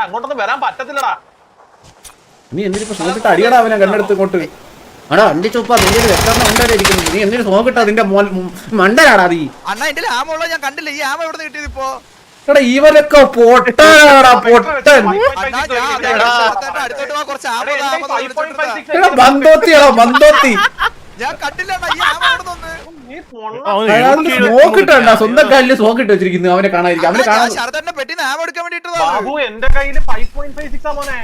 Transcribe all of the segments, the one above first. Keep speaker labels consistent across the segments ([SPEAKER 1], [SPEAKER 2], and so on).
[SPEAKER 1] അങ്ങോട്ടൊന്നും വരാൻ പറ്റത്തില്ലടാ.
[SPEAKER 2] നീ എന്തിനിപ്പോ നോക്കിട്ട് അടിയടാ അവനെ കണ്ണെടുത്ത് ഇങ്ങോട്ട്. ആടാ അണ്ടി ചുപ്പാ നിന്റെ വെക്കാറിന് ഉണ്ടായിരിക്കുന്നു. നീ എന്തിനു നോക്കിട്ടാ നിന്റെ മണ്ടനാടാ നീ.
[SPEAKER 3] അണ്ണാ എന്റെ ആമുള്ള ഞാൻ കണ്ടില്ല. ഈ ആമ എവിടെ കിട്ടിയത് ഇപ്പോ?
[SPEAKER 2] എടാ ഇവരൊക്കെ പൊട്ടനാടാ പൊട്ടൻ. എടാ മന്തോത്തിയാടാ മന്തോത്തി.
[SPEAKER 3] ഞാൻ കണ്ടില്ല ഈ ആമ
[SPEAKER 2] നോക്കിട്ടാ സ്വന്തം കല്ല് നോക്കിട്ട് വെച്ചിരിക്കുന്നു. അവനെ കാണാതിരിക്കും. അവനെ കാണാൻ
[SPEAKER 3] ശരതന്റെ പെട്ടിന്ന് ആമ എടുക്കാൻ വേണ്ടിട്ട്
[SPEAKER 1] എന്റെ കയ്യില് 5.56 മോനെ.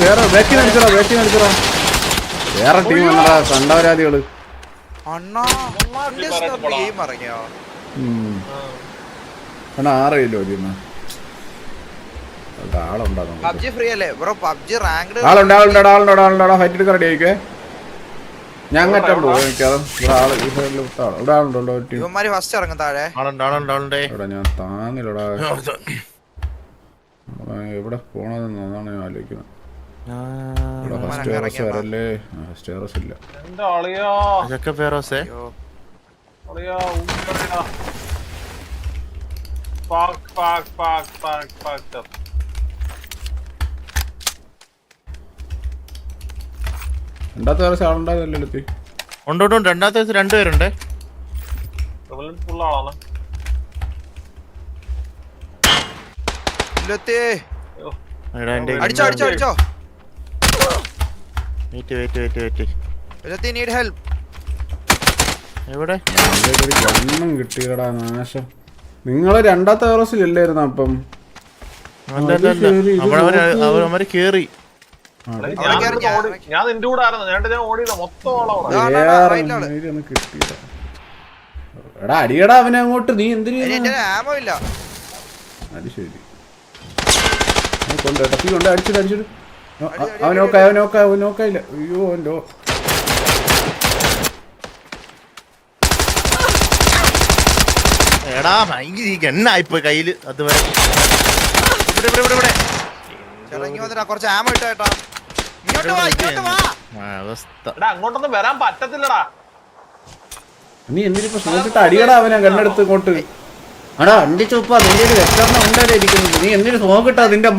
[SPEAKER 2] വേറെ വേറെ ടീം വന്നടാ കണ്ടവരാദികള്. ആറില്ലോ ആളുണ്ടാ ഫൈറ്റ് എടുക്കാൻ റെഡി ആയിക്കേ. ഞാൻ അങ്ങറ്റം പോകും. ഞാൻ താന്നില്ലടാ. എവിടെ പോണതെന്നാണ് ഞാൻ ആലോചിക്കുന്നത്. വരല്ലേ സ്റ്റേറസ് ഇല്ല. രണ്ടാമത്തെ ദിവസം ആളുണ്ടായിരുന്നല്ലോ.
[SPEAKER 4] ഉണ്ട് രണ്ടാമത്തെ ദിവസം രണ്ടുപേരുണ്ട്.
[SPEAKER 2] കിട്ടിയടാ നാശം. നിങ്ങള് രണ്ടാമത്തെ ദിവസത്തിലല്ലായിരുന്നു. അപ്പം
[SPEAKER 4] അവര് കേറി.
[SPEAKER 1] ഞാൻ നിന്റെ കൂടെ ആയിരുന്നു. ഞാൻ ഓടിയതാ മൊത്തം.
[SPEAKER 2] കിട്ടിയടാ. എടാ അടിയടാ അവനെ അങ്ങോട്ട്. നീ എന്തിനു അത് ശരി കൊണ്ട് അടിച്ചിട്ട് അടിച്ചിട്ട് അവനോക്കായില്ല. അയ്യോ എന്തോ
[SPEAKER 4] എടാ എണ്ണായിപ്പോ കയ്യില്. അതുവരെ
[SPEAKER 3] കുറച്ച് ആമ ഇട്ടേട്ടാ.
[SPEAKER 1] അങ്ങോട്ടൊന്നും വരാൻ പറ്റത്തില്ലടാ.
[SPEAKER 2] നീ എന്തിനിപ്പോ നോക്കിട്ട് അടിയടാ അവനെ കണ്ണെടുത്ത് ഇങ്ങോട്ട്. ആടാ അണ്ടി ചുപ്പാ നിന്റെ വെക്കാറിന് ഉണ്ടായിരിക്കുന്നു. നീ എന്തിനു നോക്കിട്ടാ നിന്റെ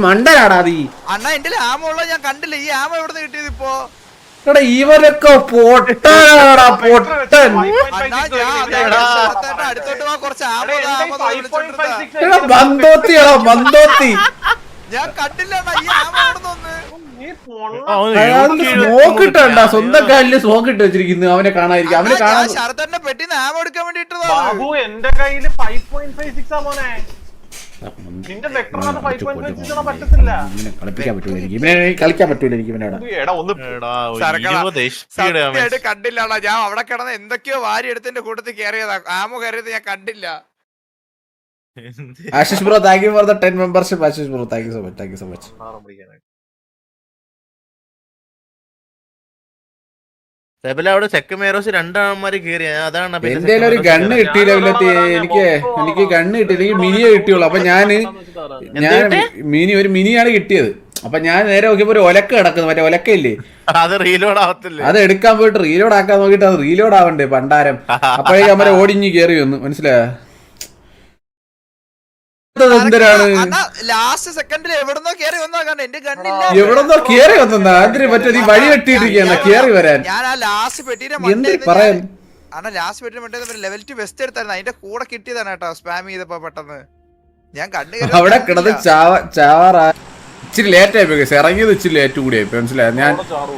[SPEAKER 2] മണ്ടനാടാ നീ.
[SPEAKER 3] അണ്ണാ എന്റെ ആമുള്ള ഞാൻ കണ്ടില്ല. ഈ ആമ എവിടെ കിട്ടിയത് ഇപ്പോ?
[SPEAKER 2] എടാ ഇവരൊക്കെ പൊട്ടനാടാ പൊട്ടൻ. മന്തോത്തിയാടാ മന്തോത്തി.
[SPEAKER 3] ഞാൻ കണ്ടില്ല ഈ ആമ
[SPEAKER 2] നോക്കിട്ടാ സ്വന്തം കല്ല് നോക്കിട്ട് വെച്ചിരിക്കുന്നു. അവനെ കാണാതിരിക്കും. അവനെ കാണാൻ
[SPEAKER 3] ശരതന്റെ പെട്ടിന്ന് ആമ എടുക്കാൻ വേണ്ടിട്ട്
[SPEAKER 1] എന്റെ കയ്യില് 5.56 മോനെ.
[SPEAKER 2] കളിപ്പിക്കാൻ പറ്റൂല എനിക്ക്. ഇവനെ കളിക്കാൻ പറ്റൂല എനിക്ക്. ഇവനോട്
[SPEAKER 3] കണ്ടില്ല. ഞാൻ അവിടെ കിടന്ന് എന്തൊക്കെയോ വാരി എടുത്തിന്റെ കൂട്ടത്തിൽ കയറിയതാ. ആമോ കയറിയത് ഞാൻ കണ്ടില്ല.
[SPEAKER 2] Ashish bro thank you for the 10 membership. Ashish bro thank you so much. Thank you so much.
[SPEAKER 4] അവിടെ ചെക്കമേറോസ് രണ്ടാമാര് കേറിയ. അതാണ്
[SPEAKER 2] എന്റെ ഒരു ഗണ്ണ് കിട്ടിയില്ല. എനിക്ക് ഗണ്ണ് കിട്ടിയില്ല. എനിക്ക് മിനിയെ കിട്ടിയുള്ളൂ. അപ്പൊ ഞാൻ ഒരു മിനിയാണ് കിട്ടിയത്. അപ്പൊ ഞാൻ നേരെ നോക്കിയപ്പോ ഒരു ഒലക്ക കിടക്കുന്നു. മറ്റേ ഒലക്കയില്ലേ,
[SPEAKER 4] അത് റീലോഡ് ആവത്തില്ല.
[SPEAKER 2] അത് എടുക്കാൻ പോയിട്ട് റീലോഡ് ആക്കാൻ നോക്കിട്ട് അത് റീലോഡ് ആവണ്ടേ പണ്ടാരം. അപ്പോഴേക്കും അമ്മ ഓടിഞ്ഞ് കേറി വന്നു. മനസ്സിലായോ? എന്തിനാണ് എവിടെന്നോ കേറി വന്നാ അതിന് പറ്റ നീ വഴി വെട്ടിയിട്ടിരിക്കുന്ന കേറി വരാൻ. എന്തിന് പറയാൻ
[SPEAKER 3] ലെവൽ 2 വെസ്റ്റ് എടുത്തായിരുന്നു. അതിന്റെ കൂടെ കിട്ടിയതാണ് കേട്ടോ. സ്പാം ചെയ്തപ്പോ പെട്ടെന്ന് ഞാൻ കണ്ടു.
[SPEAKER 2] അവിടെ കിടന്ന് ചാവാറാ. ഇച്ചിരി ലേറ്റ് ആയിപ്പോയി. ഇറങ്ങിയത് ഇച്ചിരി ലേറ്റ് കൂടി ആയിപ്പോയി. മനസ്സിലായി? ഞാൻ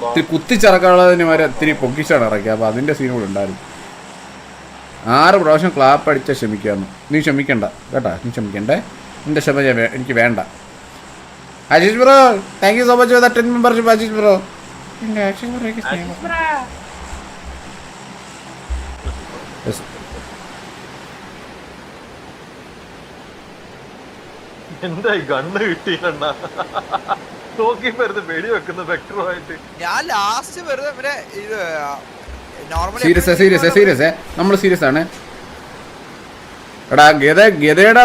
[SPEAKER 2] ഇത്തിരി കുത്തിച്ചിറക്കാനുള്ളതിന് വരെ ഇത്തിരി പൊക്കിച്ചാണ് ഇറക്കിയത്. അപ്പൊ അതിന്റെ സീൻ കൂടെ ഉണ്ടായിരുന്നു. 6 പ്രാവശ്യം ക്ലാപ്പ് അടിച്ച ക്ഷമിക്കാമെന്ന്. നീ ക്ഷമിക്കണ്ട കേട്ടാ. നീ ക്ഷമിക്കണ്ടേ. നിന്റെ ക്ഷമ എനിക്ക് വേണ്ട. Ashish bro thank you so much for the 10 membership. Ashish bro
[SPEAKER 1] എന്തായി ഗണ്ണ് കിട്ടിയില്ല. നോക്കി വെറുതെ വെടി വെക്കുന്ന വെക്ടറുമായിട്ട്
[SPEAKER 3] ഞാൻ ലാസ്റ്റ് വെറുതെ
[SPEAKER 2] സീരിയസ് നമ്മൾ സീരിയസ് ആണ്. എടാ ഗതയുടെ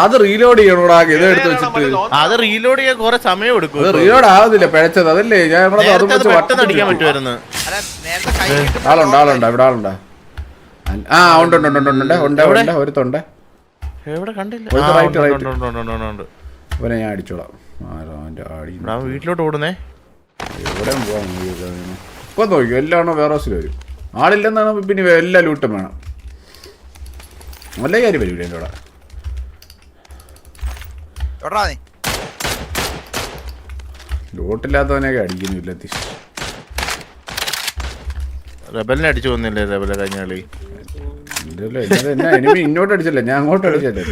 [SPEAKER 2] അത് റീലോഡ് ചെയ്യണോടാ ഗത എടുത്ത് വെച്ചിട്ട്.
[SPEAKER 4] അത് റീലോഡ് ചെയ്യാൻ കുറെ സമയം എടുക്കും.
[SPEAKER 2] അത് റീലോഡ് ആവുന്നില്ല, പിഴച്ചത് അതല്ലേ. ഞാൻ അതും വെച്ച്
[SPEAKER 4] പെട്ടെന്ന് അടിക്കാൻ പറ്റുമായിരുന്നു.
[SPEAKER 3] അല്ല നേരത്തെ കൈ കിട്ടുമ്പോ
[SPEAKER 2] ആളുണ്ടാ ഇവിടെ ആളുണ്ടാ. ആ ഉണ്ട് ഒരുത്തുണ്ട്.
[SPEAKER 4] എവിടെ കണ്ടില്ല.
[SPEAKER 2] അവനെ ഞാൻ അടിച്ചോളാം.
[SPEAKER 4] വീട്ടിലോട്ട് ഓടുന്നേ.
[SPEAKER 2] എവിടെ പോവാൻ ഇപ്പൊ നോക്കിയോ, എല്ലാം വേറെ ഹൗസിൽ വരും. ആളില്ലെന്നാണ് പിന്നെ എല്ലാ ലൂട്ടും വേണം. നല്ല കാര്യം വരൂല എൻ്റെ അവിടെ.
[SPEAKER 3] എവിടാ നീ?
[SPEAKER 2] ലൂട്ടില്ലാത്തവനെയൊക്കെ അടിക്കുന്നില്ല.
[SPEAKER 4] റബലിനെ അടിച്ചു പോകുന്നില്ലേ റബല കഴിഞ്ഞ കളി?
[SPEAKER 2] എനിമി ഇങ്ങോട്ട് അടിച്ചല്ലേ, ഞാൻ അങ്ങോട്ട് അടിച്ചല്ലേ.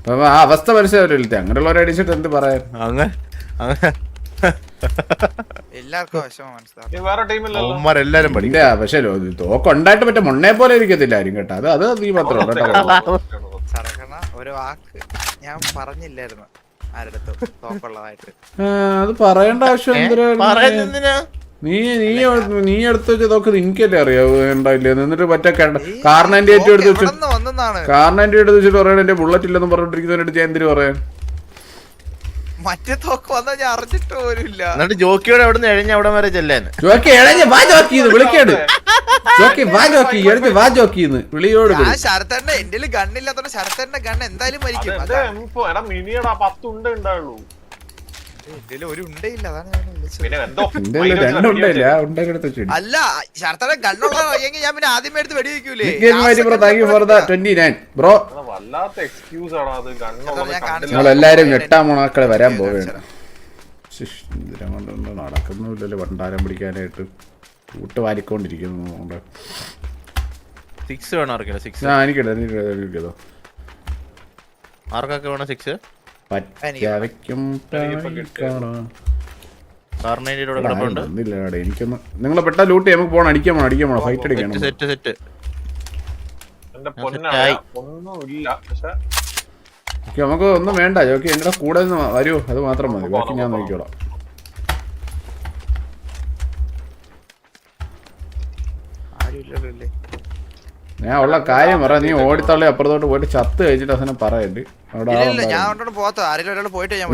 [SPEAKER 2] അപ്പൊ ആ അവസ്ഥ മനസ്സിലാവില്ല. അങ്ങനെയുള്ളവരെ അടിച്ചിട്ട് എന്ത് പറയാൻ.
[SPEAKER 3] എല്ലാവർക്കും വിഷമം മനസ്സിലാവും.
[SPEAKER 1] വേറെ ടീമില്ലല്ലോ.
[SPEAKER 4] അവന്മാരെല്ലാരും പഠിക്കും.
[SPEAKER 2] ഇല്ല പക്ഷെ തോക്കുണ്ടായിട്ട് മറ്റേ മുന്നേ പോലെ ഇരിക്കത്തില്ല ആരും കേട്ടോ. അത് നീ മാത്രം
[SPEAKER 3] സർക്കണ ഒരു വാക്ക് ഞാൻ പറഞ്ഞില്ലായിരുന്നു ആരുടെ തോക്കുള്ളതായിട്ട്.
[SPEAKER 2] അത് പറയേണ്ട ആവശ്യം
[SPEAKER 4] പറയുന്നതിനാ
[SPEAKER 2] നീ എടുത്ത് വെച്ച് നോക്ക്. നിനക്കല്ലേ അറിയാവൂ ഉണ്ടായില്ലേ. എന്നിട്ട് മറ്റേ കാർണാൻ്റെ ഏറ്റവും എടുത്ത് വെച്ചു. കാർണാൻ്റെ എടുത്ത് വെച്ചിട്ട് പറയണ എന്റെ ബുള്ളറ്റ് ഇല്ലെന്ന് പറഞ്ഞിട്ടിരിക്കുന്നതിനടുത്ത് ഞാൻ എന്തിനു പറയാൻ.
[SPEAKER 3] മറ്റേ തോക്ക് വന്നാ ഞാൻ അറിഞ്ഞിട്ട് പോലും ഇല്ല.
[SPEAKER 4] എന്നിട്ട് ജോക്കിയോട് അവിടെ നിന്ന് എഴഞ്ഞ അവിടെ വരെ ചെല്ലാൻ.
[SPEAKER 2] ജോക്കി എഴഞ്ഞ് വാ ജോക്കിന്ന് വിളിക്കാണ്. ജോക്കി വാ ജോക്കി എഴഞ്ഞ് വാ ജോക്കിന്ന് വിളിയോട്.
[SPEAKER 3] ഞാൻ ശരത്തന്റെ എന്റെ ഗണ്ണില്ലാത്തോണ്ട് ശരത്തന്റെ ഗണ്ണ് എന്തായാലും മരിക്കും.
[SPEAKER 1] മിനിയടാ 10 ഉണ്ട് ഉണ്ടാവുള്ളൂ.
[SPEAKER 3] എന്റെ ഒരു ഉണ്ടയില്ല, അതാണ് ഞാൻ വിളിച്ചത്. അല്ല ശരത്തന്റെ ഗണ്ണുള്ള അറിയെങ്കിൽ ഞാൻ പിന്നെ ആദ്യമേ എടുത്ത് വെടി വെക്കൂലേ.
[SPEAKER 1] വല്ലാത്ത എക്സ്ക്യൂസ് ആണ് അത്.
[SPEAKER 2] എല്ലാരും ഞെട്ടാൻ മക്കളെ വരാൻ പോവുകയാണ്. നടക്കുന്നില്ലല്ലോ ഭണ്ഡാരം പിടിക്കാനായിട്ട് കൂട്ട് വാരിക്കൊണ്ടിരിക്കുന്നു.
[SPEAKER 4] സിക്സ് വേണം ആർക്കല്ലോ? സിക്സ്
[SPEAKER 2] എനിക്കിടോ
[SPEAKER 4] ആർക്കൊക്കെ വേണം സിക്സ്?
[SPEAKER 2] എനിക്കൊന്ന് നിങ്ങളെ പെട്ട ലൂട്ട് നമുക്ക് പോകണം. അടിക്കാൻ പോണം ഫൈറ്റ് അടിക്കണം.
[SPEAKER 4] സെറ്റ് സെറ്റ്
[SPEAKER 2] നമുക്ക് ഒന്നും വേണ്ട ജോക്കി. എന്റെ കൂടെ വരൂ, അത് മാത്രം മതി. ബാക്കി ഞാൻ നോക്കിക്കോളാം. ഞാൻ ഉള്ള കാര്യം പറ. നീ ഓടിത്തള്ളി അപ്പുറത്തോട്ട് പോയിട്ട് ചത്ത് കഴിച്ചിട്ട് അവസാനം പറയണ്ട്.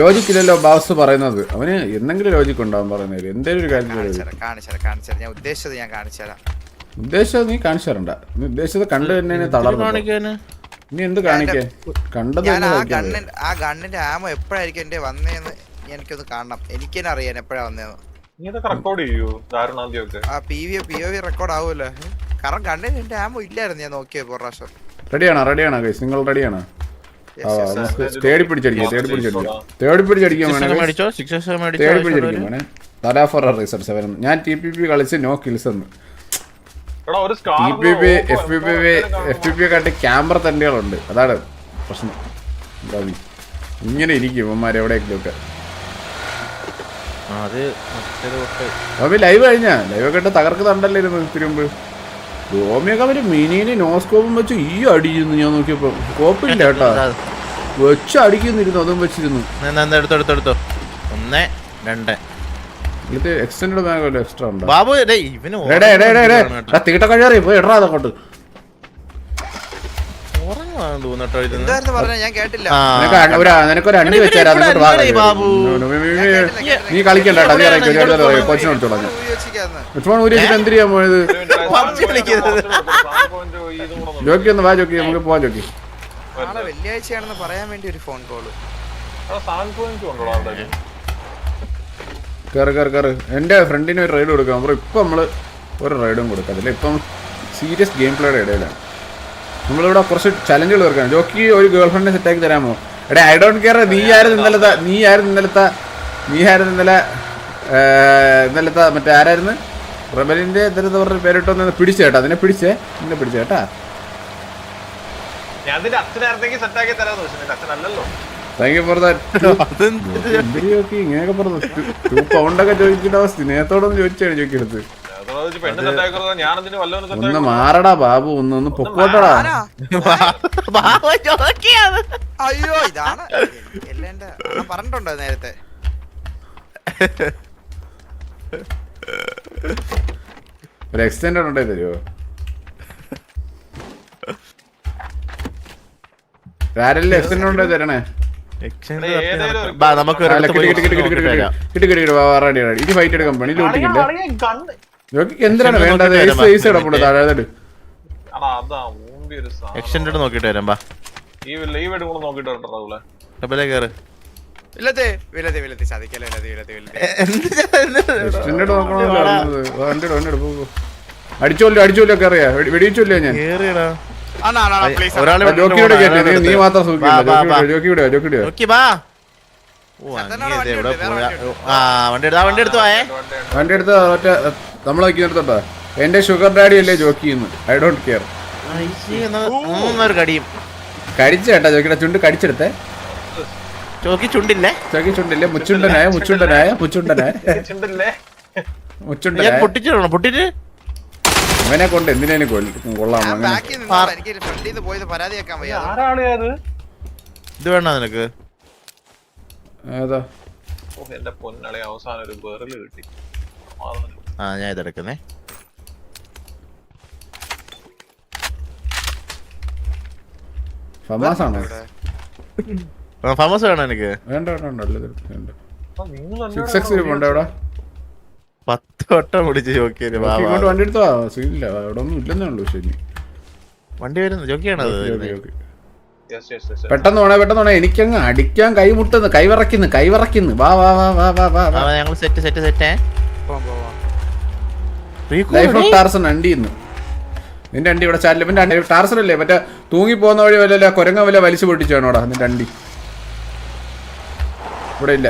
[SPEAKER 2] ലോജിക് ഇല്ലല്ലോ ബാസ് പറയുന്നത്. അവന് എന്തെങ്കിലും ലോജിക് ഉണ്ടാവും പറയുന്നതിൽ. എന്തെങ്കിലും ഒരു കാര്യം ഉദ്ദേശിച്ചത് നീ കാണിച്ചു തരണ്ട. നീ ഉദ്ദേശിച്ചത് കണ്ടു തന്നെ തളർന്നു. നീ എന്ത് കാണിക്കാൻ കണ്ടത്?
[SPEAKER 3] ആ ഗണ്ണിന്റെ ആമോ എപ്പോഴായിരിക്കും എന്റെ വന്നേന്ന് എനിക്കൊന്ന് കാണണം. എനിക്ക് തന്നെ അറിയാൻ എപ്പോഴാ വന്നേന്ന്. റെക്കോർഡ് ആവുമല്ലോ. കാരണം ഗണ്ണിന് എന്റെ ആമോ ഇല്ലായിരുന്നു. ഞാൻ നോക്കിയത് ഒരു പ്രാവശ്യം.
[SPEAKER 2] റെഡിയാണോ ഗൈസ്? നിങ്ങൾ റെഡിയാണോ? തേടി പിടിച്ചടിക്കാൻ വേണേ. തല ഫോർ റീസർ 7. ഞാൻ TPP കളിച്ച് നോ കിൽസ് എന്ന്. FPP കാട്ടി ക്യാമറ തന്നെകളുണ്ട്. അതാണ് പ്രശ്നം. ഇങ്ങനെ ഇരിക്കും ഇവന്മാർ എവിടെയൊക്കെ. ലൈവ് കഴിഞ്ഞാ ലൈവൊക്കെ ഇട്ട് തകർക്കുന്നുണ്ടല്ലോ ഇരുന്ന് തിരുമ്പ്. റോമിയൊക്കെ അവര് മിനിനെ നോസ്കോപ്പും വെച്ച് ഈ അടിയിരുന്നു. ഞാൻ നോക്കിയപ്പോ സ്കോപ്പില്ല കേട്ടാ, വെച്ച് അടിക്കുന്നിരുന്നു. അതും വെച്ചിരുന്നു.
[SPEAKER 4] എടുത്തോ 1 2
[SPEAKER 2] ഇത് എക്സ്റ്റൻഡ് ബാഗല്ലോ എക്സ്ട്രാ ഉണ്ട്. തീട്ട കഴിയാറി പോയി ഇടാ അതങ്ങോട്ട്. നിനക്കൊരു അണ്ടി വെച്ചാൽ നീ കളിക്കണ്ട. കൊച്ചിനോടിച്ചോളാം. ലക്ഷ്മൺ ഊരി എന്ത് ചെയ്യാൻ പോയത്? ജോക്കി ഒന്ന് വാ ജോക്കി, നമുക്ക് പോവാൻ ജോക്കി.
[SPEAKER 3] വെള്ളിയാഴ്ചയാണെന്ന് പറയാൻ വേണ്ടി ഒരു ഫോൺ കോള്.
[SPEAKER 2] കയറ്. എൻ്റെ ഫ്രണ്ടിന് ഒരു റൈഡ് കൊടുക്കാം. അപ്പോൾ ഇപ്പം നമ്മൾ ഒരു റൈഡും കൊടുക്കത്തില്ല. ഇപ്പം സീരിയസ് ഗെയിം പ്ലേയുടെ ഇടയിലാണ്. നമ്മളിവിടെ കുറച്ച് ചലഞ്ചുകൾ തീർക്കാം. ജോക്കി ഒരു ഗേൾ ഫ്രണ്ടിനെ സെറ്റാക്കി തരാമോ? എടേ ഐ ഡോണ്ട് കെയർ. നീയായിരുന്നു ഇന്നലത്തെ മറ്റേ ആരായിരുന്നു റബലിന്റെ ഇന്നലത്തെ പറഞ്ഞ പേരിട്ടൊന്ന് പിടിച്ചേട്ടാ. നിന്നെ പിടിച്ചേട്ടാ. Thank you for that. ഇങ്ങനെയൊക്കെ പറഞ്ഞു 2 പൗണ്ടൊക്കെ ചോദിച്ചിട്ട് സ്നേഹത്തോടൊന്ന് ചോദിച്ചാണ് ജോക്കിയെടുത്ത്. ഒന്ന് മാറടാ ബാബു, ഒന്ന് പൊക്കോട്ടടാ.
[SPEAKER 3] അയ്യോ ഇതാണ് പറഞ്ഞിട്ടുണ്ടോ നേരത്തെ?
[SPEAKER 2] ഒരു എക്സ്റ്റൻഡ് ഉണ്ടായി തരുമോ? ആരെല്ലാം എക്സ്റ്റൻഡ് തരണേ.
[SPEAKER 4] ബാ നമുക്ക് ഒരിടത്ത് പോയി
[SPEAKER 2] കിട്ടി ഇനി ഫൈറ്റ് എടുക്കാൻ പണി ലോട്ടിക്കില്ല. എന്തിനാണ് വേണ്ടത്? കിടപ്പുണ്ട് താഴെ.
[SPEAKER 4] എക്സ്റ്റൻഡ് നോക്കിട്ട് വരാം. ബാ ഡബിളേ കേറ്.
[SPEAKER 2] അടിച്ചോല്ലോ ഒക്കെ അറിയാ. വെടിയിച്ചോല്ലോ ഞാൻ. ജോക്കിയുടെ കേട്ടേ, നീ മാത്രം ജോക്കിയുടെ
[SPEAKER 4] വണ്ടി എടുത്തു പോയേ.
[SPEAKER 2] വണ്ടി എടുത്ത് മറ്റേ നമ്മളെ നിർത്തോട്ടോ. എന്റെ ഷുഗർ ഡാഡി അല്ലേ ജോക്കി ചെയ്യുന്നു. I don't care.
[SPEAKER 4] കടിയും
[SPEAKER 2] കടിച്ചേട്ടാ ജോക്കിയുടെ ചുണ്ട് കടിച്ചെടുത്തേ.
[SPEAKER 4] ചോക്കി ചുണ്ടില്ലേ?
[SPEAKER 2] ചോക്കി ചുണ്ടില്ലേ? മുച്ചുണ്ടനായ
[SPEAKER 4] പൊട്ടിച്ചിടണം. പൊട്ടിട്ട്
[SPEAKER 2] അവനെ കൊണ്ട് എന്തിനേലും കൊള്ളാം.
[SPEAKER 4] ഇത് വേണോ നിനക്ക്?
[SPEAKER 2] ഏതാ?
[SPEAKER 1] എന്റെ പൊന്നളെ അവസാനം ഒരു ബെറിൽ കിട്ടി.
[SPEAKER 4] ഞാൻ ഇതെടുക്കുന്നേ.
[SPEAKER 2] ഫമാസാണോ?
[SPEAKER 4] ഫേമസ് വേണോ എനിക്ക്?
[SPEAKER 2] വേണ്ട 6x പോണ്ട അവിടെ.
[SPEAKER 4] 10 വട്ടം പിടിച്ച് ചോക്കിയത്.
[SPEAKER 2] ഇങ്ങോട്ട് വണ്ടി എടുത്തോ. സീനില്ല, അവിടെ ഒന്നും ഇല്ലെന്നേ ഉള്ളൂ. ശരി,
[SPEAKER 4] വണ്ടി വരുന്നു. ചോക്കിയാണത്.
[SPEAKER 2] പെട്ടെന്ന് പോണേ. എനിക്കങ്ങ് അടിക്കാൻ കൈമുട്ടുന്നു, കൈവിറക്കുന്നു. വാ
[SPEAKER 4] ഞങ്ങൾ സെറ്റ്
[SPEAKER 2] ലൈഫ് ഓഫ് ടാർസൺ അണ്ടിന്ന്. നിന്റെ അണ്ടി ഇവിടെ ചാലില്ല. പിന്നെ ടാർസൺ അല്ലേ മറ്റേ തൂങ്ങി പോകുന്ന വഴി വല്ല കൊരങ്ങ വല്ല വലിച്ചു പൊട്ടിച്ചാണോടാ നിന്റെ അണ്ടി? ഇവിടെ ഇല്ല.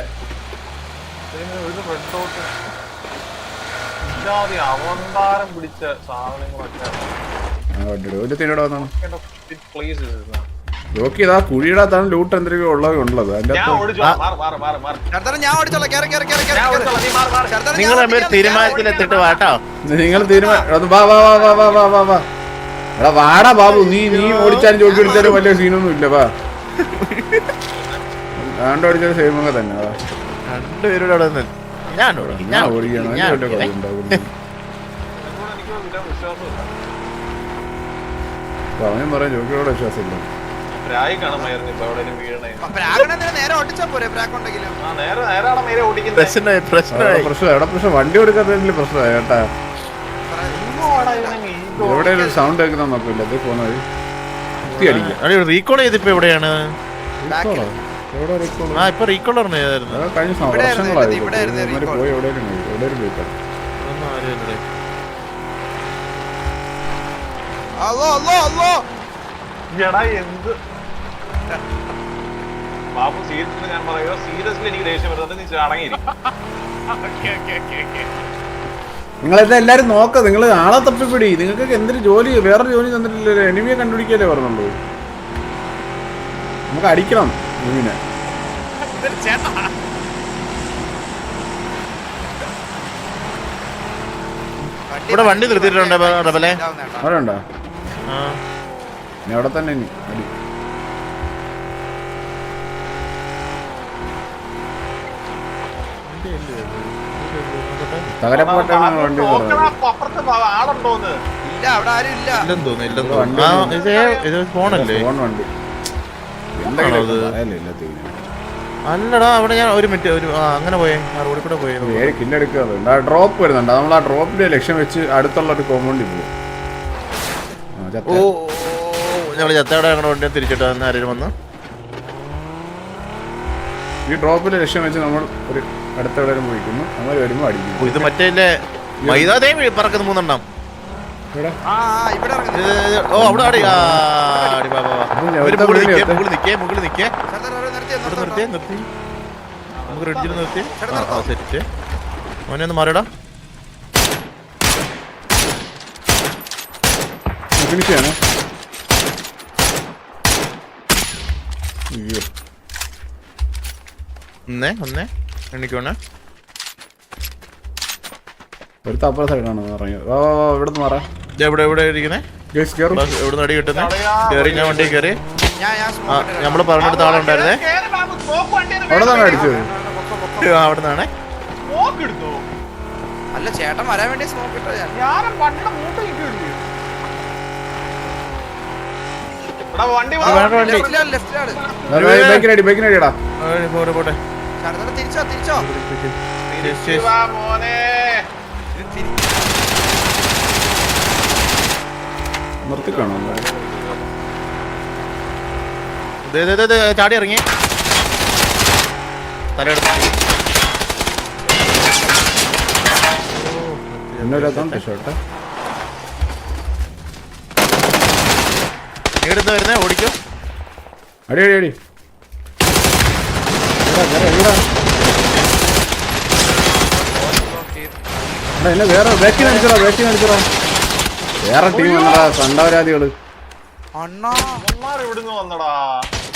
[SPEAKER 1] അവന്താരം പിടിച്ച സാധനങ്ങളൊക്കെ
[SPEAKER 2] നോക്കി ഇതാ കുഴിയിടാത്താണ് ലൂട്ട് എന്തെങ്കിലും ഉള്ളത്.
[SPEAKER 4] നിങ്ങൾ തീരുമാനത്തിലെത്തിട്ട് വാട്ടോ.
[SPEAKER 2] നിങ്ങൾ തീരുമാനം എടാ വാടാ ബാബു. നീ ഓടിച്ചാലും ജോക്കി എടുത്താലും വലിയ സീനൊന്നും ഇല്ല. വാ ഓടിച്ചാലും സെയിമൊക്കെ തന്നെ.
[SPEAKER 4] രണ്ടുപേരുടെ ഞാൻ
[SPEAKER 2] ഓടിക്കണം. അവനും പറയാൻ ജോക്കിയോട് വിശ്വാസമില്ല. പ്രശ്നം വണ്ടി കൊടുക്കാത്തതിൽ പ്രശ്നമായി കേട്ടാ. എവിടെ സൗണ്ട് കേൾക്കുന്ന നോക്കില്ല. അത് പോകുന്നത് കുത്തി അടിക്കാം.
[SPEAKER 4] റീകോൾ ചെയ്തിപ്പോ എവിടെയാണ്? ഇപ്പൊ റീകോൾ
[SPEAKER 2] കഴിഞ്ഞ വർഷങ്ങളായി പോയി. എവിടെയും പോയിക്കാം.
[SPEAKER 1] എന്ത് ബാബു സീരിയസ്ലി ഞാൻ പറയുക. സീരിയസ്ലി എനിക്ക് ദേഷ്യം വരുന്നത്. നീ അടങ്ങിയിരിക്കും.
[SPEAKER 2] നിങ്ങളെന്താ എല്ലാരും നോക്ക. നിങ്ങൾ ആളെ തപ്പിപ്പിടി. നിങ്ങൾക്ക് എന്തൊരു ജോലി, വേറെ ജോലി തന്നിട്ടില്ലല്ലോ. എനിമിയെ കണ്ടുപിടിക്കാല്ലേ പറഞ്ഞുള്ളൂ. നമുക്ക് അടിക്കണം എനിമിനെ.
[SPEAKER 4] ഇവിടെ വണ്ടി നിർത്തിയിട്ടുണ്ട്.
[SPEAKER 2] അവിടെ ഉണ്ടോ? അവിടെ തന്നെ ഇനി അടി. തകരപ്പാട്ടാണ് വണ്ടി. ഫോൺ വണ്ടി
[SPEAKER 4] അല്ലടാ. അവിടെ ഞാൻ ഒരു മിനിറ്റ് അങ്ങനെ പോയേ. ആ റോഡിൽ കൂടെ പോയി.
[SPEAKER 2] 7 കില്ലെടുക്കാറുണ്ട്. ആ ഡ്രോപ്പ് വരുന്നുണ്ട്. നമ്മൾ ആ ഡ്രോപ്പിന്റെ ലക്ഷ്യം വെച്ച് അടുത്തുള്ള ഒരു കോമ്പൗണ്ടിൽ പോകും.
[SPEAKER 4] ഞങ്ങൾ ചത്തവിടെ ഞങ്ങളുടെ വണ്ടി തിരിച്ചിട്ട് ആരെങ്കിലും വന്ന്
[SPEAKER 2] ഈ ഡ്രോപ്പിന്റെ ലക്ഷ്യം വെച്ച് നമ്മൾ ഒരു അടുത്തെവിടെയും പോയിക്കുന്നു. നമ്മൾ വരുമ്പോ അടിക്കും.
[SPEAKER 4] ഇത് മറ്റേ മൈതാതേ പറക്കുന്ന 3 എണ്ണം. അവിടെ നമുക്ക് റെഡിയിൽ നിർത്തി സെറ്റ്. മോനെ ഒന്ന് മാറിയടാ.
[SPEAKER 2] ഫിനിഷാണ്.
[SPEAKER 4] ഒന്നേ എണ്ണിക്കോണേ.
[SPEAKER 2] ഒരു തപ്പ സൈഡാണ് ഇവിടുന്ന് മാറാം.
[SPEAKER 4] എവിടെ ഇരിക്കുന്നേ? എവിടെ അടി കിട്ടുന്നേ? കേറി ഞാൻ വണ്ടി കയറി. നമ്മള് പറഞ്ഞെടുത്ത ആളുണ്ടായിരുന്നേ.
[SPEAKER 2] അവിടെ നിന്നാണ് അടിച്ചത്.
[SPEAKER 4] അവിടെ നിന്നാണേ.
[SPEAKER 3] അല്ല ചേട്ടൻ വരാൻ വേണ്ടി സ്മോക്ക് ഇട്ടോ.
[SPEAKER 1] വണ്ടി
[SPEAKER 2] ബൈക്കിനടിടാ
[SPEAKER 4] പോട്ടെ പോട്ടെ
[SPEAKER 3] തിരിച്ചോ തിരിച്ചോ
[SPEAKER 1] മോനെ
[SPEAKER 2] നിർത്തിക്കാണോ
[SPEAKER 4] ചാടി ഇറങ്ങി തലയെടുത്ത്
[SPEAKER 2] എന്നൊരു ഷോട്ടെ
[SPEAKER 4] എവിടുന്ന് വരുന്നേ ഓടിക്കോ
[SPEAKER 2] അടി അടി അടി എന്നെ വേറെ ബാക്കിൽ അടിച്ചടാ വേറെ ടീം വന്നടാ കണ്ടവരാതികള്
[SPEAKER 3] അണ്ണാ
[SPEAKER 1] ഇവിടുന്ന് വന്നടാ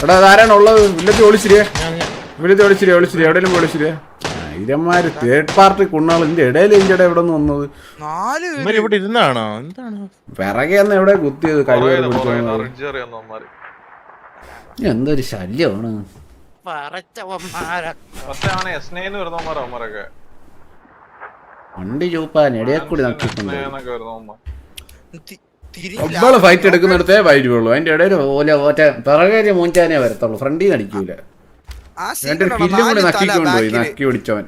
[SPEAKER 2] എടാ അതാരാണ് ഉള്ളത് വില്ലത്തി ഒളിച്ചിരിയേ എവിടെയും ഒളിച്ചിരിയേ ഇരന്മാര് തേർഡ് പാർട്ടി കുണ്ണാൾ ഇതിന്റെ ഇടയിൽ ഇതിന്റെ എവിടെ നിന്ന് വന്നത്
[SPEAKER 3] 4
[SPEAKER 4] ഇവിടെ ഇരുന്നാണോ എന്താണ്
[SPEAKER 2] പിറകെ ഒന്ന് എവിടെ കുത്തിയത് കഴിവ് പിടിച്ചോ എന്തൊരു ശല്യമാണ് വണ്ടി ചൂപ്പാൻ ഇടയെക്കൂടി നക്കിക്കൊണ്ട് ഒബ്ബള് ഫൈറ്റ് എടുക്കുന്നിടത്തേ വരുവുള്ളൂ അതിന്റെ ഇടയിൽ ഓല ഒറ്റ പിറകെ മൂഞ്ചാനേ വരത്തുള്ളൂ ഫ്രണ്ടിൽ നിന്ന് അടിക്കൂല എന്റെ ഒരു കില്ലും കൂടി നക്കിക്കൊണ്ടുപോയി നക്കി പിടിച്ചവൻ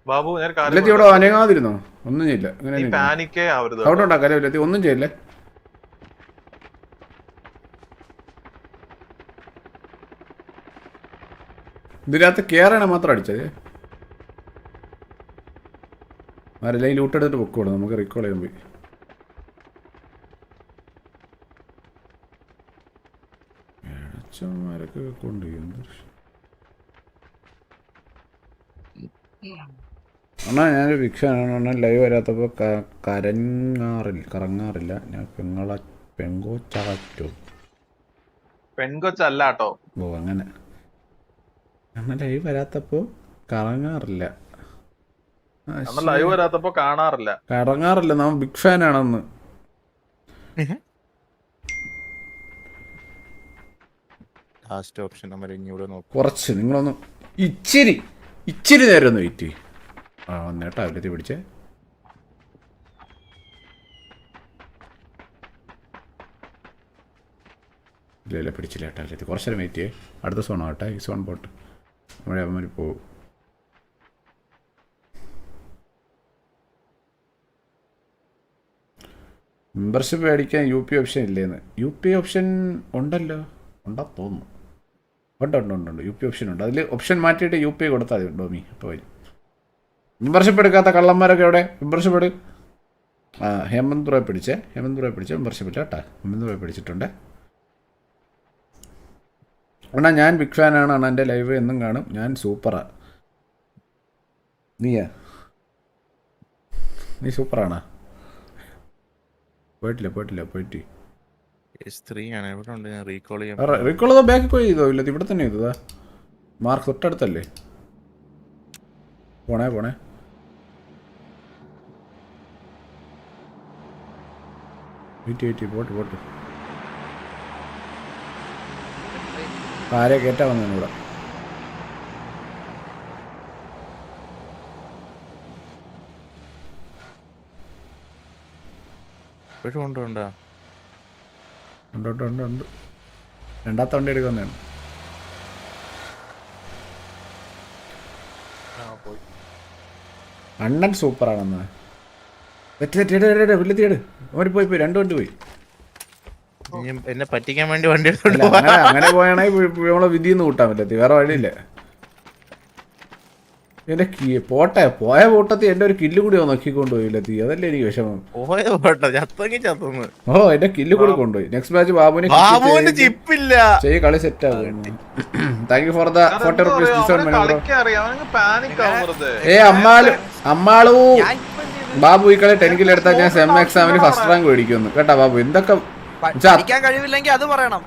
[SPEAKER 1] ബാബു ഞാൻ
[SPEAKER 2] ഇല്ലത്തി ഇവിടെ അനങ്ങാതിരുന്നോ ഒന്നും ചെയ്യില്ല അങ്ങനെ അവിടെ ഉണ്ടാക്കാലോ ഇല്ലത്തി ഒന്നും ചെയ്യില്ലേ ഇതിനകത്ത് കേറാണ് മാത്രം അടിച്ചത് ആരെല്ലാം ലൂട്ടെടുത്തിട്ട് പൊക്കോളൂ നമുക്ക് റീകോൾ ചെയ്യാൻ പോയി ൊക്കെ കൊണ്ട് അണ്ണാ ഞാനൊരു ഭിക്ഷാണ് അണ്ണാ ലൈവ് വരാത്തപ്പോൾ കറങ്ങാറില്ല ഞാൻ
[SPEAKER 1] പെൺകൊച്ചല്ലാട്ടോ
[SPEAKER 2] ഓ അങ്ങനെ അണ്ണാ ലൈവ് വരാത്തപ്പോൾ കറങ്ങാറില്ല
[SPEAKER 1] ലൈവ് വരാത്തപ്പോ
[SPEAKER 2] കറങ്ങാറില്ല നമ്മ ബിഗ് ഫാനാണെന്ന്
[SPEAKER 4] ലാസ്റ്റ് ഓപ്ഷൻ നമ്മൾ ഇങ്ങോട്ട് നോക്കും
[SPEAKER 2] കുറച്ച് നിങ്ങളൊന്ന് ഇച്ചിരി നേരം ഒന്ന് വെയിറ്റ് ചെയ്യും ആ വന്നേട്ടാ അവരത്തി പിടിച്ചേ ഇല്ല പിടിച്ചില്ല ഏട്ടാ അവരത്തി കുറച്ച് നേരം വെയിറ്റ് ചെയ്യേ അടുത്ത സോണോ കേട്ടാ ഈ സോൺ പോട്ട് നമ്മുടെ അവന്മാർ പോകും മെമ്പർഷിപ്പ് മേടിക്കാൻ യു പി ഓപ്ഷൻ ഇല്ലേന്ന് യു പി ഓപ്ഷൻ ഉണ്ടല്ലോ ഉണ്ടോ തോന്നുന്നു ഉണ്ട് യു പി ഓപ്ഷൻ ഉണ്ട് അതിൽ ഓപ്ഷൻ മാറ്റിയിട്ട് യു പി കൊടുത്താൽ മതി ഡോമി അപ്പോൾ വരും മെമ്പർഷിപ്പ് എടുക്കാത്ത കള്ളന്മാരൊക്കെ എവിടെ മെമ്പർഷിപ്പ് എടു ആ ഹേമന്ത് റോയ് പിടിച്ചേ മെമ്പർഷിപ്പ് ഇല്ല കേട്ടാ ഹേമന്ത് റോയ് പിടിച്ചിട്ടുണ്ട് അണ്ണാ ഞാൻ ബിഗ് ഫാനാണ് അണ്ണാ എൻ്റെ ലൈവ് എന്നും കാണും ഞാൻ സൂപ്പറാ നീ സൂപ്പറാണാ പോയിട്ട് റീകോൾ ചെയ്തോ ബാക്കിൽ പോയി ചെയ്തോ ഇല്ല ഇവിടെ തന്നെ ചെയ്തതാ മാർക്ക് തൊട്ടടുത്തല്ലേ പോണേ പോട്ട് ആരെ കേട്ടാ വന്നു ഇവിടെ
[SPEAKER 4] ഉണ്ട്
[SPEAKER 2] രണ്ടാമത്തെ വണ്ടി എടുക്കുന്നതാണ് അണ്ണൻ സൂപ്പറാണെന്ന് വില്ലത്തിയേട് അവര് പോയി 2 വണ്ടി പോയി
[SPEAKER 4] എന്നെ പറ്റിക്കാൻ വേണ്ടി വണ്ടി
[SPEAKER 2] അങ്ങനെ പോയാണെങ്കിൽ നമ്മളെ വിധിന്ന് കൂട്ടാൻ പറ്റത്തി വേറെ വഴിയില്ല എന്റെ പോട്ടെ പോയ കൂട്ടത്തിൽ എന്റെ ഒരു കില്ല് കൂടി നോക്കിക്കൊണ്ട് പോയില്ല തീ അതല്ലേ എനിക്ക് വിഷമം ഓ എന്റെ കില്ല് കൂടി കൊണ്ടുപോയി നെക്സ്റ്റ് മാച്ച് ബാബുവിന് ചെയ്യ കളി സെറ്റ് ആകും thank you for the 40 rupees discount അമ്മാളൂ ബാബു ഈ കളി 10 കിലോ എടുത്താൽ ഞാൻ സെം എക്സാമിന് ഫസ്റ്റ് റാങ്ക് മേടിക്കുന്നു കേട്ടാ ബാബു എന്തൊക്കെ
[SPEAKER 3] കഴിവില്ലെങ്കിൽ അത് പറയണം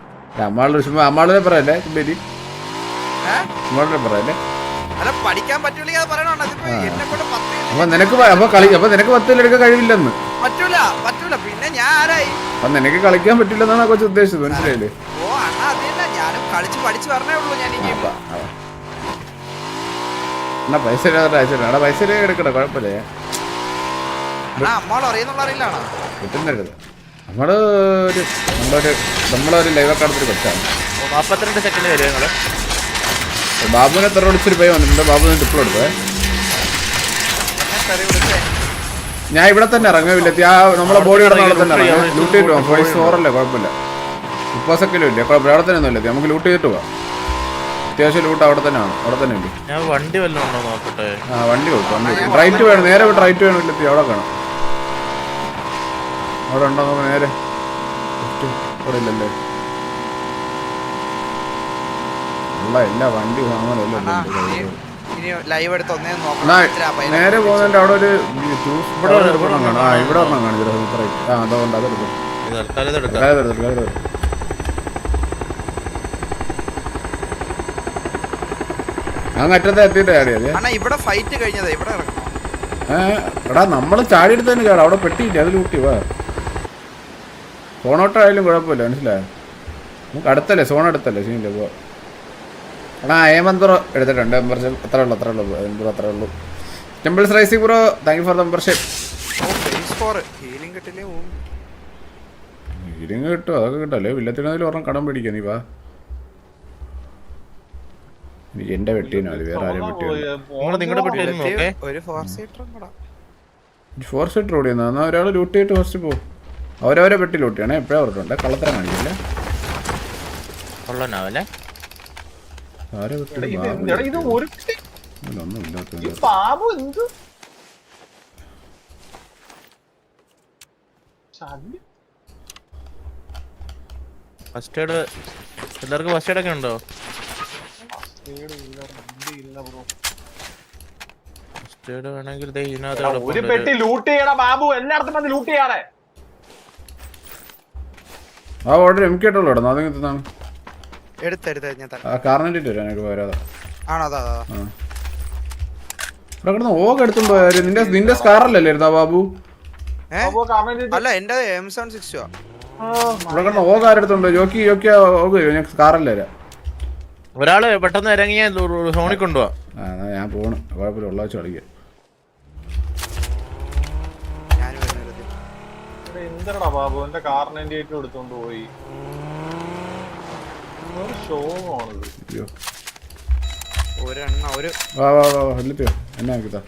[SPEAKER 2] അമ്മാളിനെ പറയല്ലേ പറയല്ലേ അപ്പൊ നിനക്ക് 10 എടുക്കാൻ കഴിവില്ലെന്ന്
[SPEAKER 3] പിന്നെ ഞാൻ ആരായി
[SPEAKER 2] അപ്പൊ നിനക്ക് കളിക്കാൻ പറ്റില്ലെന്നാണ് കൊച്ചു ഉദ്ദേശിച്ചത് മനസ്സിലായില്ലേ എന്നാ പൈസ പൈസ എടുക്കണ കുഴപ്പമില്ലേ കിട്ടുന്ന നമ്മളൊരു ലൈവൊക്കെ അടുത്തൊരു കൊച്ചാണ്.
[SPEAKER 4] 42 സെക്കൻഡ് വരും ഞങ്ങള്.
[SPEAKER 2] ബാബുവിനെ എത്ര വിളിച്ചൊരു പൈ വന്നിട്ടുണ്ട്. ബാബുവിന് ട്രിപ്പിൾ എടുത്തേ. ഞാൻ ഇവിടെ തന്നെ ഇറങ്ങില്ല. നമ്മളെ ബോഡി ഇടുന്ന അവിടെ തന്നെ ഇറങ്ങാം. ലൂട്ട് ചെയ്തിട്ട് പോകാം. വോയിസ് ഓവറല്ലേ, കുഴപ്പമില്ല. 30 സെക്കൻഡ് ഇല്ല, കുഴപ്പമില്ല. അവിടെ തന്നെ ഒന്നുമില്ല, നമുക്ക് ലൂട്ട് ചെയ്തിട്ട് പോവാം. അത്യാവശ്യം ലൂട്ട് അവിടെ തന്നെയാണ്, അവിടെ തന്നെ ഉണ്ട്.
[SPEAKER 4] ഞാൻ വണ്ടി വല്ലതും ഉണ്ടോ നോക്കട്ടെ.
[SPEAKER 2] ആ വണ്ടി കൊടുക്കും. റൈറ്റ് വേണം, നേരെ വിട്ട് റൈറ്റ് വേണം. ഇല്ലെത്തി അവിടെ കാണാം. അവിടെ ഉണ്ടോ നോക്കാം. നേരെ അവിടെ ഇല്ലല്ലേ. ഉള്ള എല്ലാ വണ്ടി നേരെ പോകുന്നതിന്റെ അവിടെ ഒരു കാണാം. ആ ഇവിടെ ഒരെണ്ണം കാണിച്ചു. ആ അതുകൊണ്ട് അതെടുക്കും. അങ്ങ് അറ്റത്തെ എത്തിയിട്ട്
[SPEAKER 3] ഇവിടെ ഫൈറ്റ് കഴിഞ്ഞത് ഇവിടെ
[SPEAKER 2] എടാ നമ്മള് ചാടിയെടുത്ത് തന്നെ ചാടാം. അവിടെ പെട്ടിയില്ല, അത് ലൂട്ടി വാ. സോണോട്ടോ ആയാലും കുഴപ്പമില്ല, മനസ്സിലായോ? നമുക്ക് അടുത്തല്ലേ, സോൺ അടുത്തല്ലേ, സീനില്ല പോ. എടാ ഏമന്തറോ എടുത്തിട്ടുണ്ട്. മെമ്പർഷിപ്പ് അത്രേ ഉള്ളൂ. Temples rising bro, thank you for the membership. Healing കിട്ടും, അതൊക്കെ കിട്ടല്ലേ. വില്ലത്തിനായാലും ഒരെണ്ണം കടം പിടിക്കാം. നീ വാ. എനിക്ക് എന്റെ വെട്ടിനോ അത് വേറെ ആരും വെട്ടിയോ. Four seater ഓടിയെന്നാ. എന്നാൽ ഒരാൾ ലൂട്ട് ചെയ്തിട്ട് ഫസ്റ്റ് പോകും. അവരവരെ വെട്ടി ലൂട്ടിയാണ്. എപ്പോഴാ ഓർഡറുണ്ട്, കള്ളത്തരം കാണിക്കില്ല. ആരെ വെട്ടി ഒന്നും ഇല്ലാത്ത
[SPEAKER 4] ഫസ്റ്റ് എയ്ഡ് എല്ലാവർക്കും ഫസ്റ്റ് എയ്ഡ് ഒക്കെ ഉണ്ടോ? ഫസ്റ്റ് എയ്ഡ് വേണമെങ്കിൽ
[SPEAKER 1] ഒരു പെട്ടി ലൂട്ട് ചെയ്യണം ബാബു, എല്ലായിടത്തും വന്ന് ലൂട്ട് ചെയ്യാതെ.
[SPEAKER 2] ആ ഓർഡർ എം കേട്ടുള്ളൂ. അതെങ്ങനെയാണ് കാറിനിട്ട് വരാൻ പോരാതെ ഇവിടെ കിടന്ന് ഓഗ് എടുത്തോണ്ട് പോയാല്. നിന്റെ സ്കാറല്ലേ ഇരുന്നാ ബാബു?
[SPEAKER 3] അല്ല എന്റെ M760
[SPEAKER 2] ഇവിടെ കിടന്ന് ഓഗ് ആരെടുത്തോണ്ടോ? ജോക്കി ഓഗ് ഞാൻ സ്കാറല്ലേ.
[SPEAKER 4] ഒരാള് പെട്ടെന്ന് ഇറങ്ങി സോണിൽ കൊണ്ടുപോവാ.
[SPEAKER 2] ഞാൻ പോണ്, കുഴപ്പമില്ല, ഉള്ള വെച്ച് കളിക്കാം.
[SPEAKER 1] എന്തരടാ ബാബു എന്റെ കാർ 98 എടുത്തോണ്ട് പോയി. ഷോ ആണത്.
[SPEAKER 2] എന്നാ ആക്കിത്താ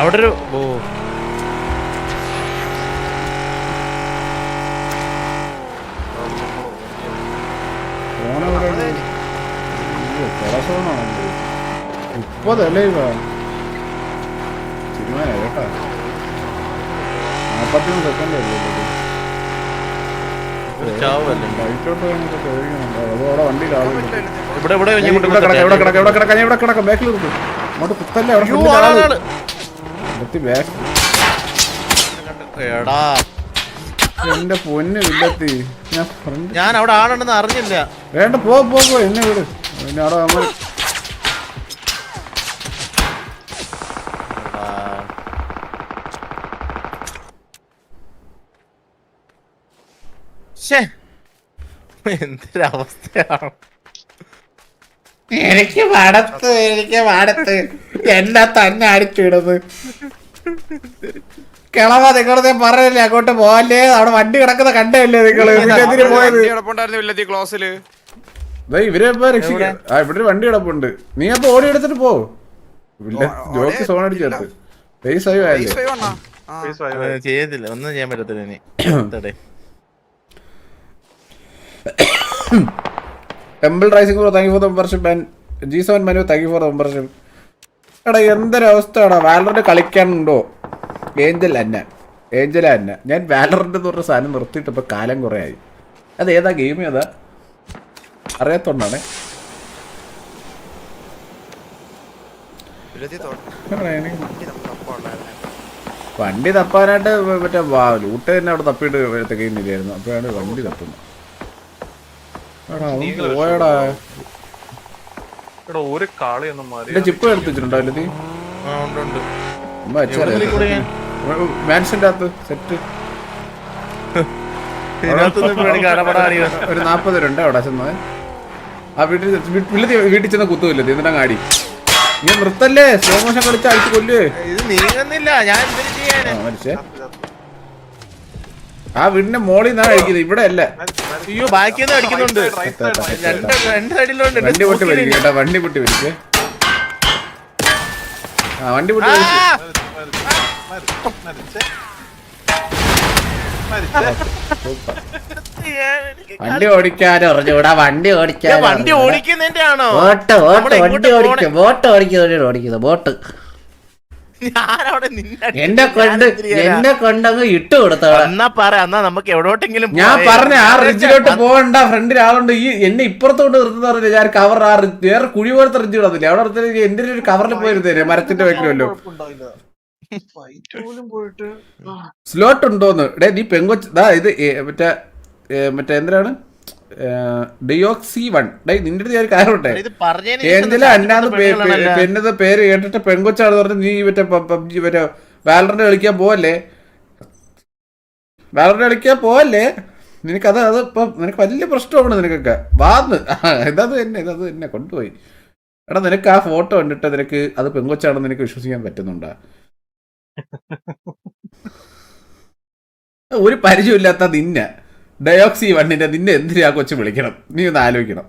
[SPEAKER 4] അവിടെ ഒരു
[SPEAKER 2] ഇപ്പതല്ലേ കേട്ടാ 43 സെക്കൻഡ് അങ്ങോട്ട് കുത്തല്ലേ. എന്റെ പൊന്ന് വില്ലത്തി,
[SPEAKER 4] ഞാൻ അവിടെ ആളുണ്ടെന്ന് അറിഞ്ഞില്ല.
[SPEAKER 2] വേണ്ട പോ എന്നെ വിട്. പിന്നെ അവിടെ നമ്മൾ
[SPEAKER 4] എന്തൊരവസ്ഥയാണ്.
[SPEAKER 2] എനിക്ക് മടത്ത് എന്നെ തന്നെ അടിച്ചിടുന്നത്. കിളവ നിങ്ങളെ പറഞ്ഞല്ലേ അങ്ങോട്ട് പോവല്ലേ. അവിടെ വണ്ടി കിടക്കുന്ന കണ്ടല്ലേ നിങ്ങള്. പോയത് ഇവരെ രക്ഷിക്കാം. ഇവിടെ ഒരു വണ്ടി കിടപ്പുണ്ട്. നീ അപ്പൊ ഓടി എടുത്തിട്ട് പോ. ജോക്ക് സോൺ അടിച്ചെടുത്ത് ഫേസ് ആയി ആയല്ലേ.
[SPEAKER 4] ചെയ്യത്തില്ല, ഒന്നും ചെയ്യാൻ പറ്റത്തില്ല ഇനി.
[SPEAKER 2] Temple rising bro, thank you for the membership. And G7 Manu, thank you for the membership. എടാ എന്തൊരവസ്ഥയാടാ. വാലറന്റ് കളിക്കാനുണ്ടോ? ഏഞ്ചൽ അന്ന ഞാൻ വാലറന്റ് എന്ന് പറഞ്ഞ സാധനം നിർത്തിയിട്ട് ഇപ്പൊ കാലം കുറെ ആയി. അത് ഏതാ ഗെയിം, ഏതാ അറിയാത്തോണ്ടാണ്. വണ്ടി തപ്പാനായിട്ട് മറ്റേ ലൂട്ട് തന്നെ അവിടെ തപ്പിയിട്ട് തികയുന്നില്ലായിരുന്നു. അപ്പോഴാണ് വണ്ടി തപ്പുന്നത്. പോയടാ ചിപ്പ് എടുത്തിട്ടുണ്ടോ? അതിലെത്തി മാൻഷന്റെ അകത്ത് സെറ്റ് ഒരു 40 പേരുണ്ട് അവിടെ ചെന്നത്. ആ വീട്ടിൽ ചെന്ന കുത്തുമില്ല. എന്നിട്ട് അങ്ങാടി നീ നിർത്തല്ലേ, സ്ലോ മോഷൻ കളിച്ച് അടിച്ച് കൊല്ലേ.
[SPEAKER 4] ഇത് നീങ്ങുന്നില്ല, ഞാൻ എന്തിനു ചെയ്യാന്?
[SPEAKER 2] മനുഷ്യ ആ വീടിന്റെ മോളിൽ നിന്നാണ് അടിക്കുന്നത്, ഇവിടെ അല്ല.
[SPEAKER 4] അയ്യോ ബാക്കിയൊന്നും അടിക്കുന്നുണ്ട്, രണ്ട് സൈഡിലുണ്ട്.
[SPEAKER 2] വണ്ടി പൊട്ടി വലിക്കും കേട്ടോ, വണ്ടി പൊട്ടി വലിക്കേ. ആ വണ്ടി പൊട്ടി വലിക്കും. വണ്ടി ഓടിക്കാനോ പറഞ്ഞൂടാ, വണ്ടി ഓടിക്കാൻ.
[SPEAKER 4] വണ്ടി ഓടിക്കുന്നതിന്റെ ആണോ?
[SPEAKER 2] ബോട്ട് ബോട്ട് വണ്ടി ഓടിക്കും, ബോട്ട് ഓടിക്കുന്നവരോട് ബോട്ട്. എന്നെ കൊണ്ടങ്ങ് ഇട്ട് കൊടുത്തോളാം.
[SPEAKER 4] എന്നാ പറ, എന്നാ നമുക്ക് എവിടോട്ടെങ്കിലും
[SPEAKER 2] ഞാൻ പറഞ്ഞ ആ റിഡ്ജിലോട്ട് പോകണ്ട, ഫ്രണ്ടിൽ ആളുണ്ട്. ഈ എന്നെ ഇപ്പുറത്തോട്ട് നിർത്തുന്ന പറഞ്ഞില്ല, ഞാൻ കവർ ആ വേറെ കുഴി പോലത്തെ റിഡ്ജ് ഇടത്തില്ല, അവിടെ നിർത്തി എന്തിനും ഒരു കവറിൽ പോയിരുന്നേ, മരത്തിന്റെ വെക്കലുമല്ലോ. സ്ലോട്ട് ഉണ്ടോന്ന് ഡേ നീ പെങ്കൊച്ച് ഇത് മറ്റേ എന്തിനാണ് DOC1 ഡേ നിന്റെ അടുത്ത് ഞാൻ കാര്യമുണ്ടേ. ഏഞ്ചല അന്നാന്ന് പെന്നത് പേര് കേട്ടിട്ട് പെങ്കൊച്ചാണെന്ന് പറഞ്ഞ് നീ മറ്റേ പബ്ജി മറ്റേ വാലറന്റ് കളിക്കാൻ പോവല്ലേ, വാലറന്റ് കളിക്കാൻ പോവല്ലേ. നിനക്കത് ഇപ്പൊ നിനക്ക് വലിയ പ്രശ്നമാണ് നിനക്കൊക്കെ. വാന്ന് ഇതത് തന്നെ കൊണ്ടുപോയി. എടാ നിനക്ക് ആ ഫോട്ടോ കണ്ടിട്ട് നിനക്ക് അത് പെങ്കൊച്ചാണെന്ന് നിനക്ക് വിശ്വസിക്കാൻ പറ്റുന്നുണ്ടാ? ഒരു പരിചയമില്ലാത്ത നിന്നെ DOC1 നിന്നെ എന്തിനാ കൊച്ചു വിളിക്കണം, നീ ഒന്ന് ആലോചിക്കണം.